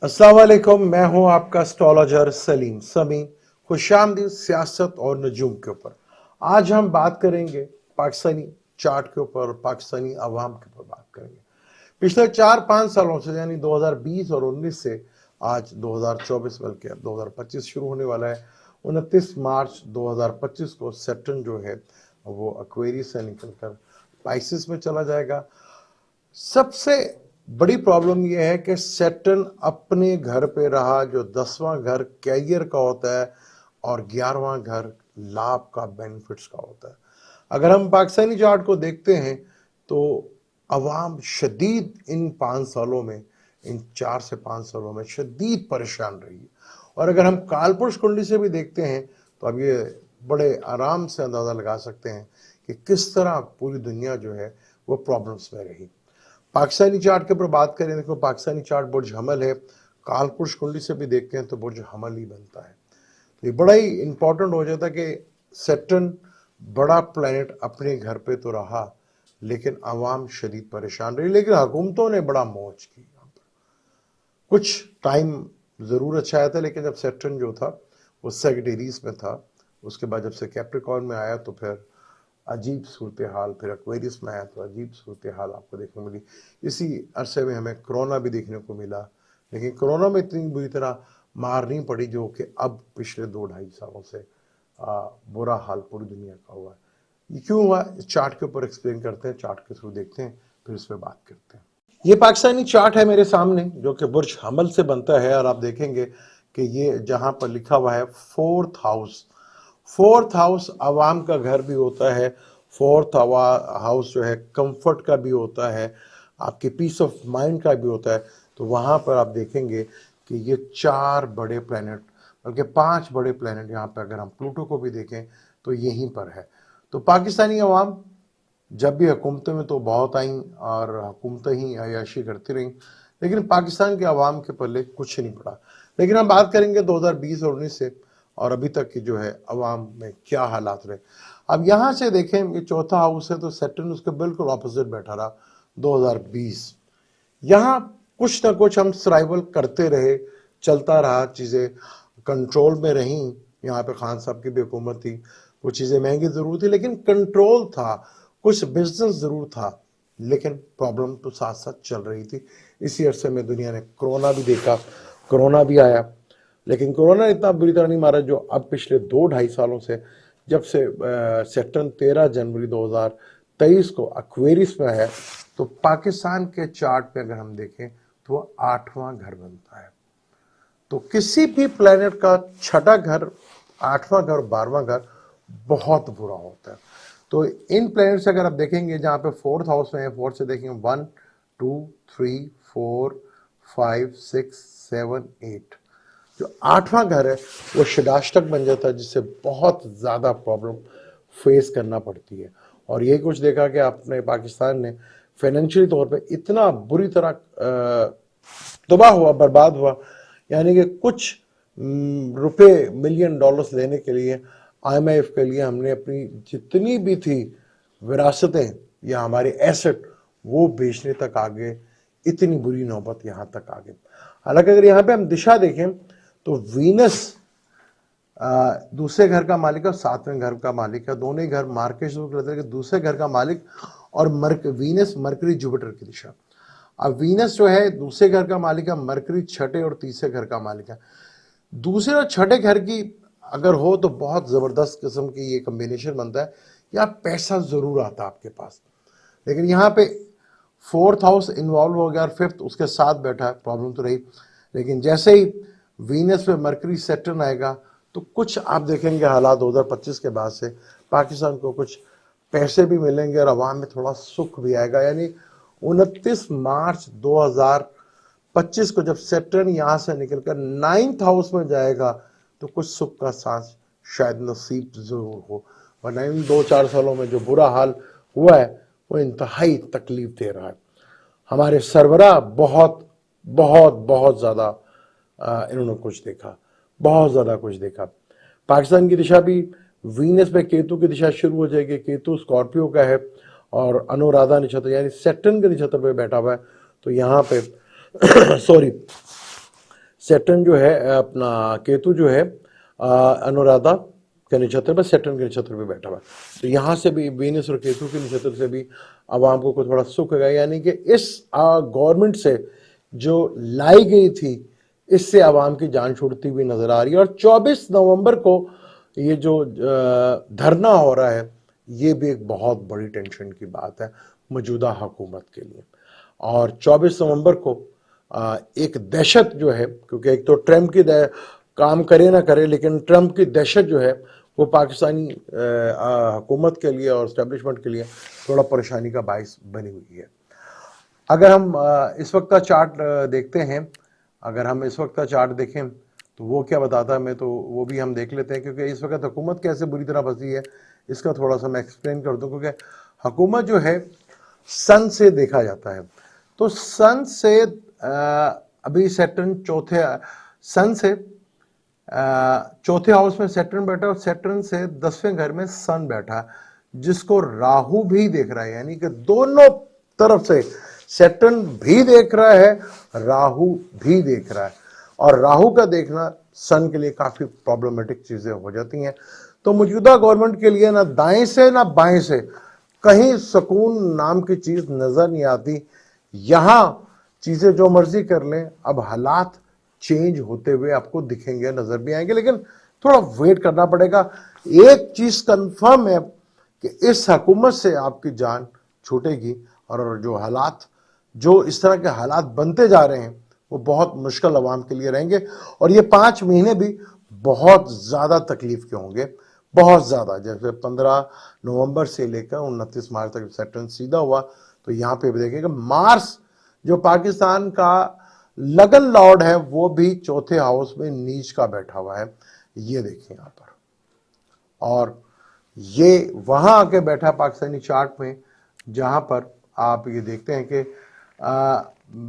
अस्सलाम वालेकुम, मैं हूं आपका एस्ट्रोलॉजर सलीम समी। खुशामदीद सियासत और नजूम के ऊपर आज हम बात करेंगे पाकिस्तानी चार्ट के ऊपर और पाकिस्तानी अवाम के ऊपर बात करेंगे। पिछले 4-5 सालों से यानी 2020 और 19 से आज 2024 बल्कि 2025 शुरू होने वाला है। 29 मार्च 2025 को सैटर्न जो है वो एक्वेरियस से निकलकर पाइसेस में चला जाएगा। सबसे बड़ी प्रॉब्लम यह है कि सैटर्न अपने घर पे रहा जो 10वां घर कैरियर का होता है और 11वां घर लाभ का, बेनिफिट्स का होता है। अगर हम पाकिस्तानी चार्ट को देखते हैं तो अवाम शदीद इन 5 सालों में, इन 4 से 5 सालों में शदीद परेशान रही है। और अगर हम कालपुरुष कुंडली से भी देखते हैं तो अब ये बड़े आराम से अंदाज़ा लगा सकते हैं कि किस तरह पूरी दुनिया जो है वो प्रॉब्लम्स में रही। पाकिस्तानी चार्ट के ऊपर बात करें, देखो पाकिस्तानी चार्ट बुर्ज हमल है, कालपुरुष कुंडली से भी देखते हैं तो बुर्ज हमल ही बनता है। तो ये बड़ा ही इंपॉर्टेंट हो जाता है कि सैटर्न बड़ा प्लैनेट अपने घर पे तो रहा लेकिन आवाम शदीद परेशान रही, लेकिन हुकूमतों ने बड़ा मौज की। यहाँ पर कुछ टाइम ज़रूर अच्छा आया था, लेकिन जब सैटर्न जो था वो सेक्रेटरीज में था, उसके बाद जब से कैप्रिकॉर्न में आया तो फिर अजीब सूरत हाल, फिर एक्वेरियस में आया तो अजीब सूरत हाल आपको देखने मिली। इसी अरसे में हमें कोरोना भी देखने को मिला, लेकिन कोरोना में इतनी बुरी तरह मार नहीं पड़ी जो कि अब पिछले 2-2.5 सालों से बुरा हाल पूरी दुनिया का हुआ है। ये क्यों हुआ, इस चार्ट के ऊपर एक्सप्लेन करते हैं, चार्ट के थ्रू देखते हैं, फिर इस पर बात करते हैं। ये पाकिस्तानी चार्ट है मेरे सामने जो कि बुर्ज हमल से बनता है, और आप देखेंगे कि ये जहां पर लिखा हुआ है फोर्थ हाउस आवाम का घर भी होता है, फोर्थ हाउस जो है कंफर्ट का भी होता है, आपके पीस ऑफ माइंड का भी होता है। तो वहां पर आप देखेंगे कि ये 4 बड़े प्लैनेट, बल्कि 5 बड़े प्लैनेट, यहाँ पर अगर हम प्लूटो को भी देखें तो यहीं पर है। तो पाकिस्तानी अवाम जब भी हुकूमतें में तो बहुत आई और हुकूमतें ही अयाशी करती रहीं, लेकिन पाकिस्तान के अवाम के पल्ले कुछ नहीं पड़ा। लेकिन हम बात करेंगे 2020 और 19 से और अभी तक की जो है अवाम में क्या हालात रहे। अब यहाँ से देखें, ये चौथा हाउस है तो सैटर्न उसके बिल्कुल ऑपोजिट बैठा रहा 2020। यहाँ कुछ ना कुछ हम सर्वाइवल करते रहे, चलता रहा, चीज़ें कंट्रोल में रहीं। यहाँ पे खान साहब की भी हुकूमत थी, वो चीज़ें महंगी ज़रूर थी लेकिन कंट्रोल था, कुछ बिजनेस ज़रूर था, लेकिन प्रॉब्लम तो साथ साथ चल रही थी। इसी अरसे में दुनिया ने कोरोना भी देखा, कोरोना भी आया, लेकिन कोरोना इतना बुरी तरह नहीं मारा जो अब पिछले 2-2.5 सालों से, जब से सैटर्न 13 जनवरी 2023 को एक्वेरियस में है, तो पाकिस्तान के चार्ट पे अगर हम देखें तो वो 8वां घर बनता है। तो किसी भी प्लेनेट का 6ठा घर, 8वां घर, 12वां घर बहुत बुरा होता है। तो इन प्लेनेट से अगर आप देखेंगे जहाँ पे फोर्थ हाउस में है, फोर्थ से देखेंगे 1 2 3 4 5 6 7 8, जो 8वां घर है वो षडाष्टक बन जाता है, जिससे बहुत ज़्यादा प्रॉब्लम फेस करना पड़ती है। और ये कुछ देखा कि अपने पाकिस्तान ने फाइनेंशियली तौर पे इतना बुरी तरह तबाह हुआ, बर्बाद हुआ, यानी कि कुछ रुपए मिलियन डॉलर्स लेने के लिए IMF के लिए हमने अपनी जितनी भी थी विरासतें या हमारे एसेट वो बेचने तक आ गए। इतनी बुरी नौबत यहाँ तक आ गई। हालांकि अगर यहाँ पे हम दिशा देखें तो वीनस दूसरे घर का मालिक और 7वें घर का मालिक है, दोनों ही घर मार्केट करते हैं कि दूसरे घर का मालिक और वीनस मरकरी जुपिटर की दिशा। अब वीनस जो है दूसरे घर का मालिक है, मरकरी छठे और तीसरे घर का मालिक है। दूसरे और छठे घर की अगर हो तो बहुत ज़बरदस्त किस्म की ये कम्बिनेशन बनता है, या पैसा ज़रूर आता है आपके पास। लेकिन यहाँ पे फोर्थ हाउस इन्वॉल्व हो गया और फिफ्थ उसके साथ बैठा है, प्रॉब्लम तो रही। लेकिन जैसे ही वीनस पे मरकरी सैटर्न आएगा तो कुछ आप देखेंगे हालात 2025 के बाद से पाकिस्तान को कुछ पैसे भी मिलेंगे और आवाम में थोड़ा सुख भी आएगा। यानी 29 मार्च 2025 को जब सैटर्न यहाँ से निकलकर 9th हाउस में जाएगा तो कुछ सुख का सांस शायद नसीब जरूर हो, वरना इन 2-4 सालों में जो बुरा हाल हुआ है वो इंतहाई तकलीफ दे रहा है। हमारे सरबराह बहुत बहुत बहुत ज़्यादा इन्होंने कुछ देखा, बहुत ज़्यादा कुछ देखा। पाकिस्तान की दिशा भी वीनस पे केतु की दिशा शुरू हो जाएगी। केतु स्कॉर्पियो का है और अनुराधा नक्षत्र यानी सैटर्न के नक्षत्र पे बैठा हुआ है। तो यहाँ पे सॉरी सैटर्न जो है अपना केतु जो है अनुराधा के नक्षत्र पर, सैटर्न के नक्षत्र पे बैठा हुआ है। तो यहाँ से भी वीनस और केतु के नक्षत्र से भी आवाम को थोड़ा सुख है, यानी कि इस गवर्नमेंट से जो लाई गई थी इससे आवाम की जान छूटती हुई नजर आ रही है। और 24 नवंबर को ये जो धरना हो रहा है ये भी एक बहुत बड़ी टेंशन की बात है मौजूदा हुकूमत के लिए। और 24 नवंबर को एक दहशत जो है, क्योंकि एक तो ट्रम्प की काम करे ना करे, लेकिन ट्रम्प की दहशत जो है वो पाकिस्तानी हुकूमत के लिए और इस्टेब्लिशमेंट के लिए थोड़ा परेशानी का बायस बनी हुई है। अगर हम इस वक्त का चार्ट देखते हैं, अगर हम इस वक्त का चार्ट देखें तो वो क्या बताता है, मैं तो वो भी हम देख लेते हैं, क्योंकि इस वक्त हुकूमत कैसे बुरी तरह फंसी है इसका थोड़ा सा मैं एक्सप्लेन कर दूं। क्योंकि हुकूमत जो है सन से देखा जाता है, तो सन से अभी सैटर्न सन से चौथे हाउस में सैटर्न बैठा और सैटर्न से 10वें घर में सन बैठा, जिसको राहु भी देख रहा है, यानी कि दोनों तरफ से सैटर्न भी देख रहा है, राहु भी देख रहा है। और राहु का देखना सन के लिए काफी प्रॉब्लमेटिक चीजें हो जाती हैं। तो मौजूदा गवर्नमेंट के लिए ना दाएं से ना बाएं से कहीं सुकून नाम की चीज नजर नहीं आती। यहां चीजें जो मर्जी कर लें, अब हालात चेंज होते हुए आपको दिखेंगे, नजर भी आएंगे, लेकिन थोड़ा वेट करना पड़ेगा। एक चीज कंफर्म है कि इस हुकूमत से आपकी जान छूटेगी, और जो हालात, जो इस तरह के हालात बनते जा रहे हैं वो बहुत मुश्किल आवाम के लिए रहेंगे। और ये 5 महीने भी बहुत ज्यादा तकलीफ के होंगे, बहुत ज्यादा। जैसे 15 नवंबर से लेकर 29 मार्च तक सैटर्न सीधा हुआ, तो यहाँ पे भी देखेंगे मार्स जो पाकिस्तान का लगन लॉर्ड है वो भी चौथे हाउस में नीच का बैठा हुआ है, ये देखिए यहाँ पर। और ये वहां आके बैठा पाकिस्तानी चार्ट में जहां पर आप ये देखते हैं कि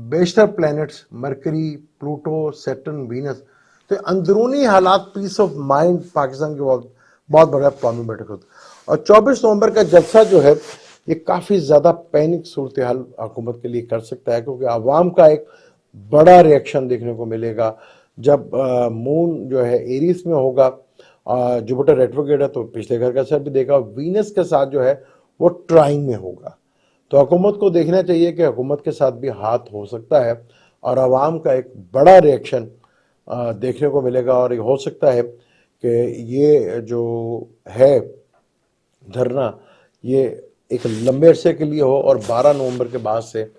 बेशतर planets Mercury, Pluto, Saturn, Venus, तो अंदरूनी हालात, पीस ऑफ माइंड पाकिस्तान के बहुत बड़ा प्रॉब्लम बैठे होते। और 24 नवंबर का जलसा जो है ये काफी ज्यादा पैनिक सूरत हाल हुकूमत के लिए कर सकता है, क्योंकि आवाम का एक बड़ा रिएक्शन देखने को मिलेगा जब मून जो है एरीज में होगा, जुपिटर रेट्रोग्रेड है तो पिछले घर का असर भी देगा, वीनस के साथ जो है वो ट्राइन में होगा। तो हुकूमत को देखना चाहिए कि हुकूमत के साथ भी हाथ हो सकता है और आवाम का एक बड़ा रिएक्शन देखने को मिलेगा। और हो सकता है कि ये जो है धरना ये एक लंबे अरसे के लिए हो और 12 नवंबर के बाद से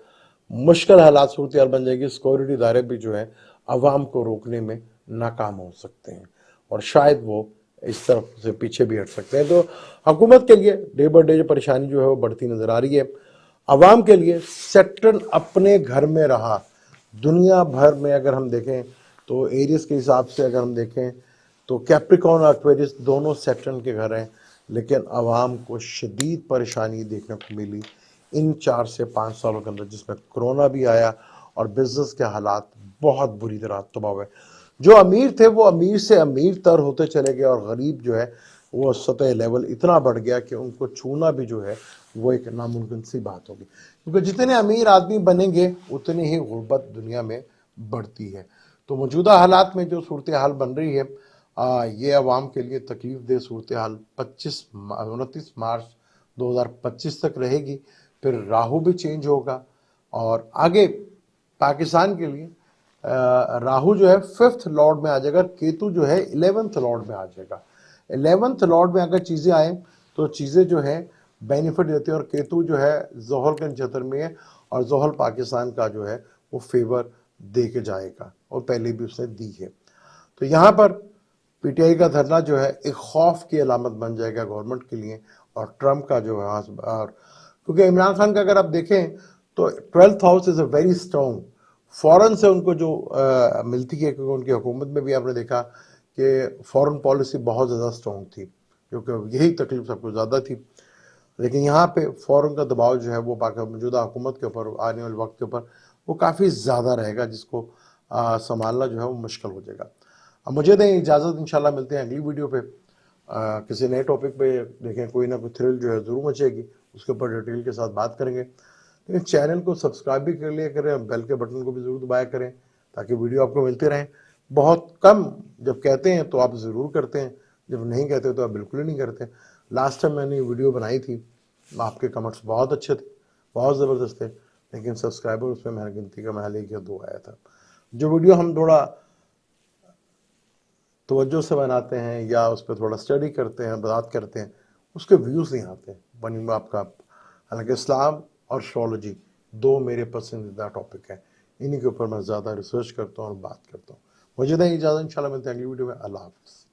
मुश्किल हालात सूरत हाल बन जाएगी। सिक्योरिटी इदारे भी जो है आवाम को रोकने में नाकाम हो सकते हैं और शायद वो इस तरफ से पीछे भी हट सकते हैं। तो हुकूमत के लिए डे बाय डे जो परेशानी जो है वो बढ़ती नजर आ रही है। आवाम के लिए सैटर्न अपने घर में रहा, दुनिया भर में अगर हम देखें तो एरियस के हिसाब से अगर हम देखें तो कैप्रिकॉर्न और एक्वेरियस दोनों सैटर्न के घर हैं, लेकिन आवाम को शदीद परेशानी देखने को मिली इन 4 से 5 सालों के अंदर, जिसमें कोरोना भी आया और बिजनेस के हालात बहुत बुरी तरह तबाह हुए। जो अमीर थे वो अमीर से अमीर तर होते चले गए और गरीब जो है वो सतह लेवल इतना बढ़ गया कि उनको छूना भी जो है वो एक नामुमकिन सी बात होगी, क्योंकि जितने अमीर आदमी बनेंगे उतनी ही गुर्बत दुनिया में बढ़ती है। तो मौजूदा हालात में जो सूरत हाल बन रही है ये अवाम के लिए तकलीफ दे सूरत हाल 29 मार्च 2025 तक रहेगी। फिर राहु भी चेंज होगा और आगे पाकिस्तान के लिए राहु जो है 5th लॉर्ड में आ जाएगा, केतु जो है 11th लॉर्ड में आ जाएगा। 11th लॉर्ड में अगर चीजें आए तो चीजें जो है बेनिफिट देती है, और केतु जो है जोहल के नक्षत्र में है और जोहल पाकिस्तान का जो है वो फेवर दे के जाएगा और पहले भी उसने दी है। तो यहाँ पर पीटीआई का धरना जो है एक खौफ की अलामत बन जाएगा गवर्नमेंट के लिए और ट्रम्प का जो है, और क्योंकि इमरान खान का अगर आप देखें तो 12th house is a very strong, foreign से उनको जो मिलती है, क्योंकि उनकी हुकूमत में भी आपने देखा कि फॉरेन पॉलिसी बहुत ज़्यादा स्ट्रॉन्ग थी, क्योंकि यही तकलीफ सबको ज़्यादा थी। लेकिन यहाँ पे फॉरेन का दबाव जो है वो मौजूदा हुकूमत के ऊपर आने वाले वक्त के ऊपर वो काफ़ी ज़्यादा रहेगा, जिसको संभालना जो है वो मुश्किल हो जाएगा। अब मुझे दें इजाज़त, इंशाल्लाह मिलते हैं अगली वीडियो पे किसी नए टॉपिक पे। देखें कोई ना कोई थ्रिल जो है ज़रूर मचेगी, उसके ऊपर डिटेल के साथ बात करेंगे। लेकिन चैनल को सब्सक्राइब भी कर लिया करें, बेल के बटन को भी ज़रूर दबाया करें ताकि वीडियो आपको मिलते रहें। بہت کم جب کہتے ہیں تو آپ ضرور کرتے ہیں، جب نہیں کہتے تو آپ بالکل ہی نہیں کرتے. لاسٹ ٹائم میں نے ویڈیو بنائی تھی، آپ کے کمنٹس بہت اچھے تھے، بہت زبردست تھے، لیکن سبسکرائبر اس میں میں نے گنتی کا محل 1 یا 2 آیا تھا. جو ویڈیو ہم تھوڑا توجہ سے بناتے ہیں یا اس پہ تھوڑا اسٹڈی کرتے ہیں، بات کرتے ہیں، اس کے ویوز نہیں آتے بنی آپ کا. حالانکہ اسلام اور اسٹرالوجی 2 میرے پسندیدہ ٹاپک ہیں، انہی کے اوپر میں زیادہ ریسرچ کرتا ہوں اور بات کرتا ہوں. مجھے دیں اجازت، انشاءاللہ ملتے ہیں اگلی ویڈیو میں. اللہ حافظ.